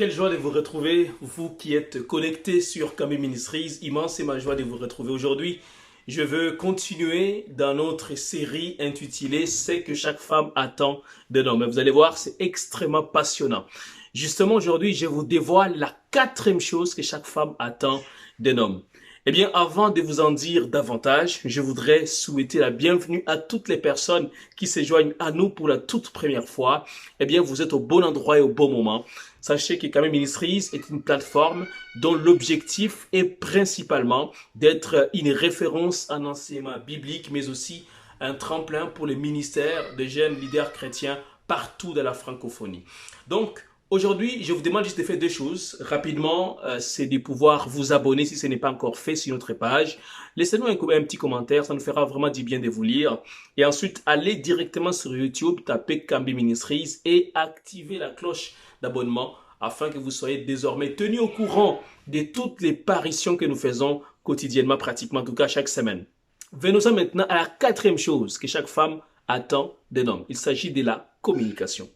quelle joie de vous retrouver, vous qui êtes connectés sur Kami Ministries. Immense est ma joie de vous retrouver aujourd'hui. Je veux continuer dans notre série intitulée C'est que chaque femme attend d'un homme. Vous allez voir, c'est extrêmement passionnant. Justement, aujourd'hui, je vous dévoile la quatrième chose que chaque femme attend d'un homme. Eh bien, avant de vous en dire davantage, je voudrais souhaiter la bienvenue à toutes les personnes qui se joignent à nous pour la toute première fois. Eh bien, vous êtes au bon endroit et au bon moment. Sachez que Kami Ministries est une plateforme dont l'objectif est principalement d'être une référence en enseignement biblique, mais aussi un tremplin pour les ministères de jeunes leaders chrétiens partout dans la francophonie. Donc, aujourd'hui, je vous demande juste de faire deux choses. Rapidement, c'est de pouvoir vous abonner si ce n'est pas encore fait sur notre page. Laissez-nous un petit commentaire, ça nous fera vraiment du bien de vous lire. Et ensuite, allez directement sur YouTube, tapez Kami Ministries et activez la cloche d'abonnement afin que vous soyez désormais tenus au courant de toutes les paritions que nous faisons quotidiennement, pratiquement en tout cas chaque semaine. Venons-en maintenant à la quatrième chose que chaque femme attend d'un homme. Il s'agit de la communication.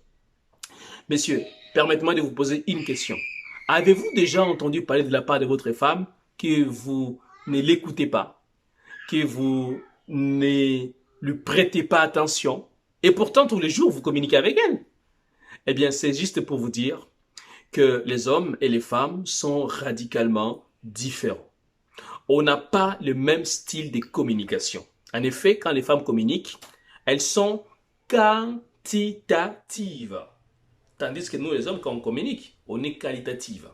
Messieurs, permettez-moi de vous poser une question. Avez-vous déjà entendu parler de la part de votre femme que vous ne l'écoutez pas, que vous ne lui prêtez pas attention et pourtant tous les jours vous communiquez avec elle? Eh bien, c'est juste pour vous dire que les hommes et les femmes sont radicalement différents. On n'a pas le même style de communication. En effet, quand les femmes communiquent, elles sont quantitatives. Tandis que nous, les hommes, quand on communique, on est qualitative.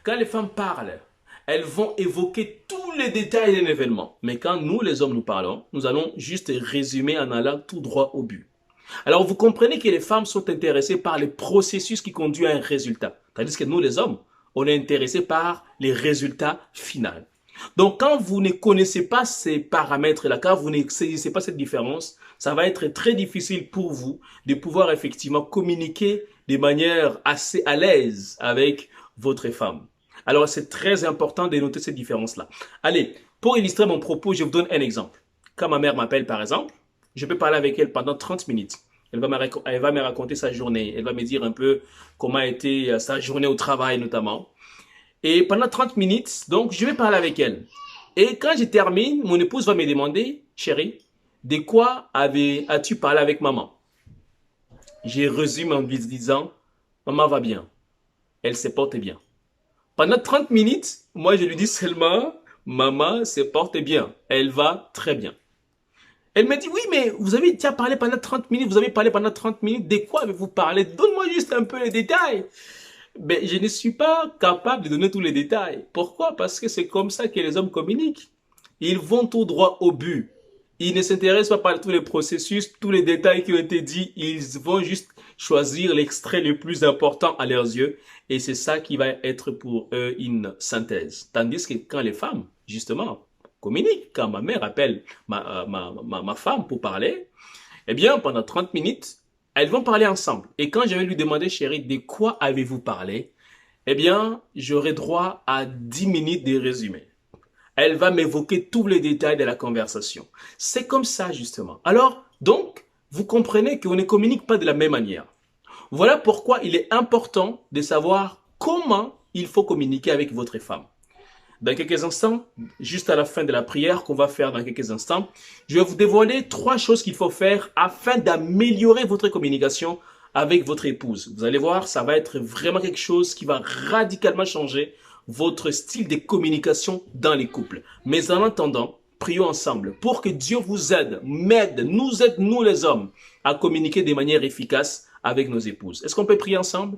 Quand les femmes parlent, elles vont évoquer tous les détails d'un événement. Mais quand nous, les hommes, nous parlons, nous allons juste résumer en allant tout droit au but. Alors, vous comprenez que les femmes sont intéressées par les processus qui conduisent à un résultat. Tandis que nous, les hommes, on est intéressés par les résultats finaux. Donc, quand vous ne connaissez pas ces paramètres-là, quand vous ne saisissez pas cette différence, ça va être très difficile pour vous de pouvoir effectivement communiquer de manière assez à l'aise avec votre femme. Alors, c'est très important de noter cette différence-là. Allez, pour illustrer mon propos, je vous donne un exemple. Quand ma mère m'appelle, par exemple, je peux parler avec elle pendant 30 minutes. Elle va me raconter sa journée. Elle va me dire un peu comment a été sa journée au travail notamment. Et pendant 30 minutes, donc, je vais parler avec elle. Et quand je termine, mon épouse va me demander, chérie, de quoi as-tu parlé avec maman? Je résume en lui disant, maman va bien. Elle se porte bien. Pendant 30 minutes, moi je lui dis seulement, maman se porte bien. Elle va très bien. Elle me dit, oui, mais vous avez déjà parlé pendant 30 minutes, vous avez parlé pendant 30 minutes, de quoi avez-vous parlé? Donne-moi juste un peu les détails. Mais je ne suis pas capable de donner tous les détails. Pourquoi? Parce que c'est comme ça que les hommes communiquent. Ils vont tout droit au but. Ils ne s'intéressent pas par tous les processus, tous les détails qui ont été dits. Ils vont juste choisir l'extrait le plus important à leurs yeux. Et c'est ça qui va être pour eux une synthèse. Tandis que quand les femmes, justement, communiquent, quand ma mère appelle ma femme pour parler, eh bien, pendant 30 minutes, elles vont parler ensemble. Et quand je vais lui demander, chérie, de quoi avez-vous parlé? Eh bien, j'aurai droit à 10 minutes de résumé. Elle va m'évoquer tous les détails de la conversation. C'est comme ça, justement. Alors, donc, vous comprenez qu'on ne communique pas de la même manière. Voilà pourquoi il est important de savoir comment il faut communiquer avec votre femme. Dans quelques instants, juste à la fin de la prière qu'on va faire dans quelques instants, je vais vous dévoiler 3 choses qu'il faut faire afin d'améliorer votre communication avec votre épouse. Vous allez voir, ça va être vraiment quelque chose qui va radicalement changer votre style de communication dans les couples. Mais en attendant, prions ensemble pour que Dieu vous aide, nous aide, nous les hommes, à communiquer de manière efficace avec nos épouses. Est-ce qu'on peut prier ensemble?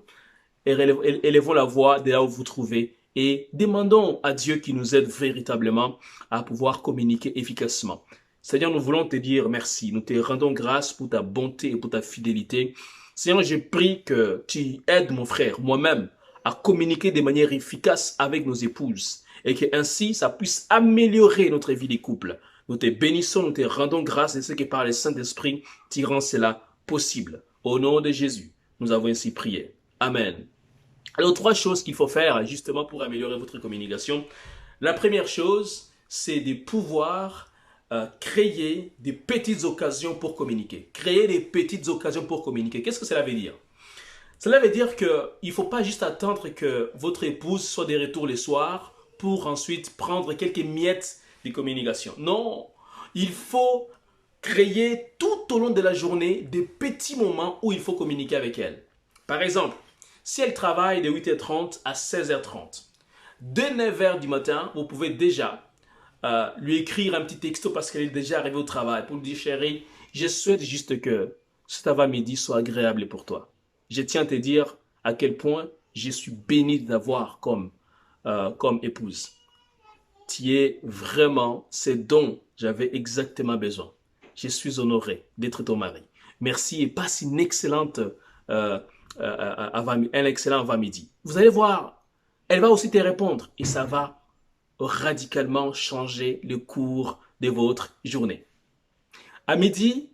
Et élevons la voix de là où vous vous trouvez et demandons à Dieu qui nous aide véritablement à pouvoir communiquer efficacement. Seigneur, nous voulons te dire merci. Nous te rendons grâce pour ta bonté et pour ta fidélité. Seigneur, je prie que tu aides mon frère, moi-même, à communiquer de manière efficace avec nos épouses et que ainsi ça puisse améliorer notre vie de couple. Nous te bénissons, nous te rendons grâce de ce que par le Saint-Esprit, tu rends cela possible. Au nom de Jésus, nous avons ainsi prié. Amen. Alors, 3 choses qu'il faut faire justement pour améliorer votre communication. La première chose, c'est de pouvoir créer des petites occasions pour communiquer. Créer des petites occasions pour communiquer. Qu'est-ce que cela veut dire? Cela veut dire qu'il ne faut pas juste attendre que votre épouse soit de retour le soir pour ensuite prendre quelques miettes de communication. Non, il faut créer tout au long de la journée des petits moments où il faut communiquer avec elle. Par exemple, si elle travaille de 8h30 à 16h30, dès 9h du matin, vous pouvez déjà lui écrire un petit texto parce qu'elle est déjà arrivée au travail pour lui dire, chérie, je souhaite juste que cet avant-midi soit agréable pour toi. Je tiens à te dire à quel point je suis béni d'avoir comme épouse. Tu es vraiment ce dont j'avais exactement besoin. Je suis honoré d'être ton mari. Merci et passe une excellente, un excellent avant-midi. Vous allez voir, elle va aussi te répondre et ça va radicalement changer le cours de votre journée. À midi,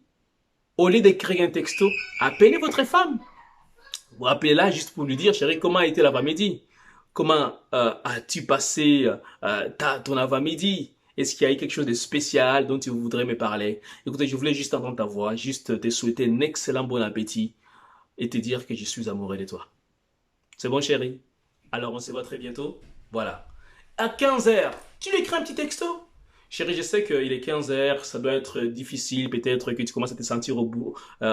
au lieu d'écrire un texto, appelez votre femme. Vous appelez-la juste pour lui dire, chérie, comment a été l'avant-midi? Comment as-tu passé ton avant-midi? Est-ce qu'il y a eu quelque chose de spécial dont tu voudrais me parler? Écoutez, je voulais juste entendre ta voix, juste te souhaiter un excellent bon appétit et te dire que je suis amoureux de toi. C'est bon, chérie? Alors, on se voit très bientôt. Voilà. À 15h, tu lui écris un petit texto. Chérie, je sais qu'il est 15h, ça doit être difficile, peut-être que tu commences à te sentir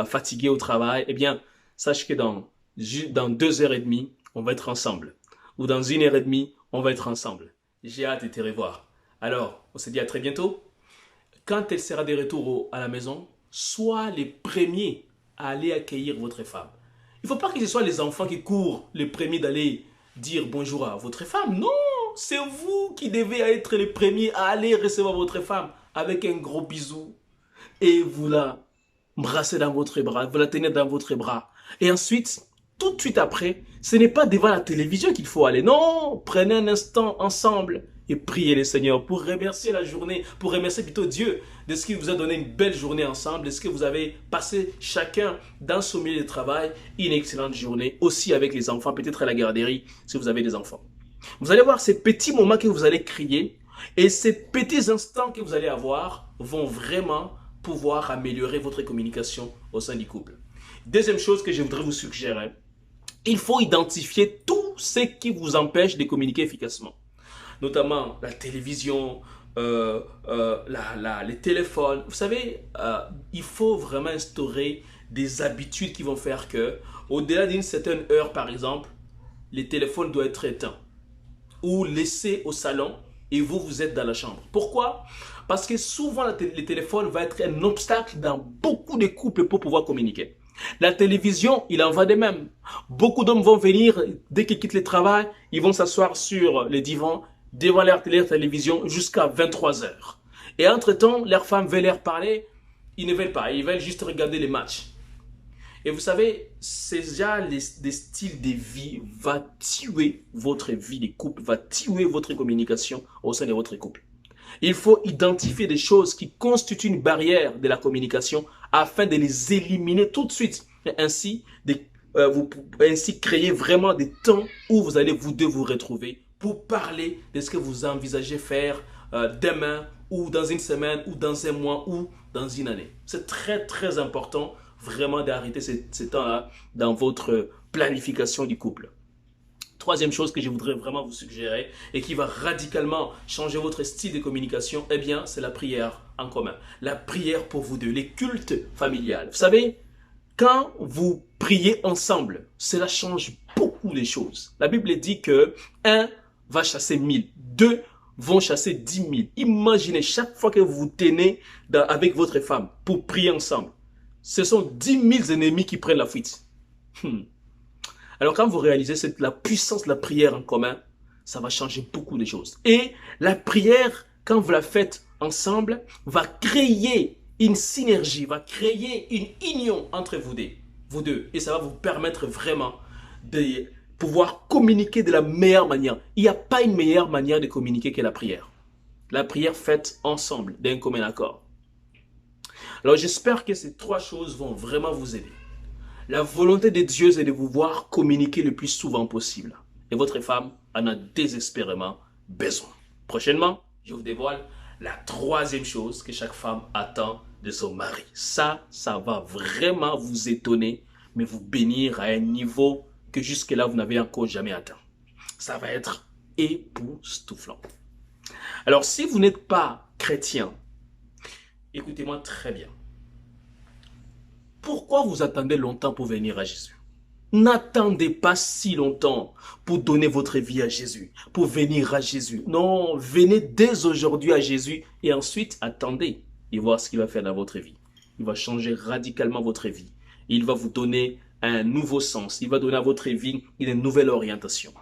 fatigué au travail. Eh bien, sache que dans 2h30, on va être ensemble. Ou dans 1h30, on va être ensemble. J'ai hâte de te revoir. Alors, on se dit à très bientôt. Quand elle sera de retour à la maison, sois les premiers à aller accueillir votre femme. Il ne faut pas que ce soit les enfants qui courent les premiers d'aller dire bonjour à votre femme. Non, c'est vous qui devez être les premiers à aller recevoir votre femme avec un gros bisou. Et vous la embrassez dans votre bras, vous la tenez dans votre bras. Et ensuite, tout de suite après, ce n'est pas devant la télévision qu'il faut aller. Non, prenez un instant ensemble et priez le Seigneur pour remercier la journée, pour remercier plutôt Dieu de ce qu'il vous a donné une belle journée ensemble, de ce que vous avez passé chacun dans son milieu de travail, une excellente journée, aussi avec les enfants, peut-être à la garderie si vous avez des enfants. Vous allez voir ces petits moments que vous allez crier et ces petits instants que vous allez avoir vont vraiment pouvoir améliorer votre communication au sein du couple. Deuxième chose que je voudrais vous suggérer, il faut identifier tout ce qui vous empêche de communiquer efficacement. Notamment la télévision, les téléphones. Vous savez, il faut vraiment instaurer des habitudes qui vont faire que, au-delà d'une certaine heure, par exemple, les téléphones doivent être éteints ou laissés au salon et vous êtes dans la chambre. Pourquoi? Parce que souvent, le téléphone va être un obstacle dans beaucoup de couples pour pouvoir communiquer. La télévision, il en va de même. Beaucoup d'hommes vont venir, dès qu'ils quittent le travail, ils vont s'asseoir sur le divan, devant leur télévision jusqu'à 23 heures. Et entre-temps, leurs femmes veulent leur parler, ils ne veulent pas, ils veulent juste regarder les matchs. Et vous savez, c'est déjà des styles de vie va tuer votre vie de couple, va tuer votre communication au sein de votre couple. Il faut identifier des choses qui constituent une barrière de la communication afin de les éliminer tout de suite. Et ainsi, créer vraiment des temps où vous allez vous deux vous retrouver pour parler de ce que vous envisagez faire demain ou dans une semaine ou dans un mois ou dans une année. C'est très très important vraiment d'arrêter ces temps-là dans votre planification du couple. Troisième chose que je voudrais vraiment vous suggérer et qui va radicalement changer votre style de communication, eh bien, c'est la prière en commun. La prière pour vous deux, les cultes familiales. Vous savez, quand vous priez ensemble, cela change beaucoup de choses. La Bible dit que 1 va chasser 1000, 2 vont chasser 10 000. Imaginez chaque fois que vous vous tenez avec votre femme pour prier ensemble. Ce sont 10 000 ennemis qui prennent la fuite. Alors quand vous réalisez la puissance de la prière en commun, ça va changer beaucoup de choses. Et la prière, quand vous la faites ensemble, va créer une synergie, va créer une union entre vous deux. Et ça va vous permettre vraiment de pouvoir communiquer de la meilleure manière. Il n'y a pas une meilleure manière de communiquer que la prière. La prière faite ensemble, d'un commun accord. Alors j'espère que ces trois choses vont vraiment vous aider. La volonté de Dieu, c'est de vous voir communiquer le plus souvent possible. Et votre femme en a désespérément besoin. Prochainement, je vous dévoile la troisième chose que chaque femme attend de son mari. Ça va vraiment vous étonner, mais vous bénir à un niveau que jusque-là, vous n'avez encore jamais atteint. Ça va être époustouflant. Alors, si vous n'êtes pas chrétien, écoutez-moi très bien. Pourquoi vous attendez longtemps pour venir à Jésus? N'attendez pas si longtemps pour donner votre vie à Jésus, pour venir à Jésus. Non, venez dès aujourd'hui à Jésus et ensuite attendez et voir ce qu'il va faire dans votre vie. Il va changer radicalement votre vie. Il va vous donner un nouveau sens. Il va donner à votre vie une nouvelle orientation.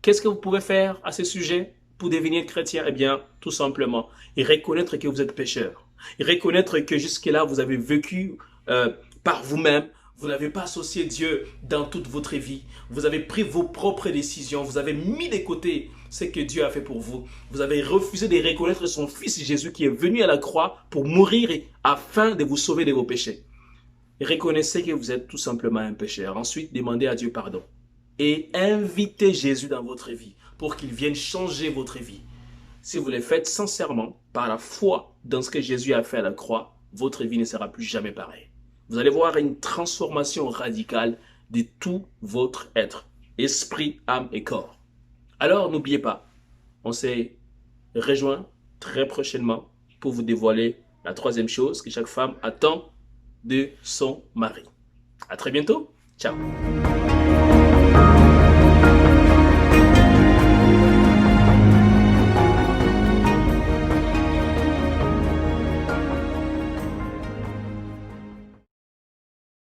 Qu'est-ce que vous pouvez faire à ce sujet pour devenir chrétien? Eh bien, tout simplement, et reconnaître que vous êtes pécheur. Et reconnaître que jusque-là, vous avez vécu par vous-même. Vous n'avez pas associé Dieu dans toute votre vie. Vous avez pris vos propres décisions. Vous avez mis de côté ce que Dieu a fait pour vous. Vous avez refusé de reconnaître son Fils Jésus qui est venu à la croix pour mourir afin de vous sauver de vos péchés. Et reconnaissez que vous êtes tout simplement un pécheur. Ensuite, demandez à Dieu pardon. Et invitez Jésus dans votre vie pour qu'il vienne changer votre vie. Si vous le faites sincèrement, par la foi dans ce que Jésus a fait à la croix, votre vie ne sera plus jamais pareille. Vous allez voir une transformation radicale de tout votre être, esprit, âme et corps. Alors n'oubliez pas, on s'est rejoint très prochainement pour vous dévoiler la troisième chose que chaque femme attend de son mari. À très bientôt. Ciao.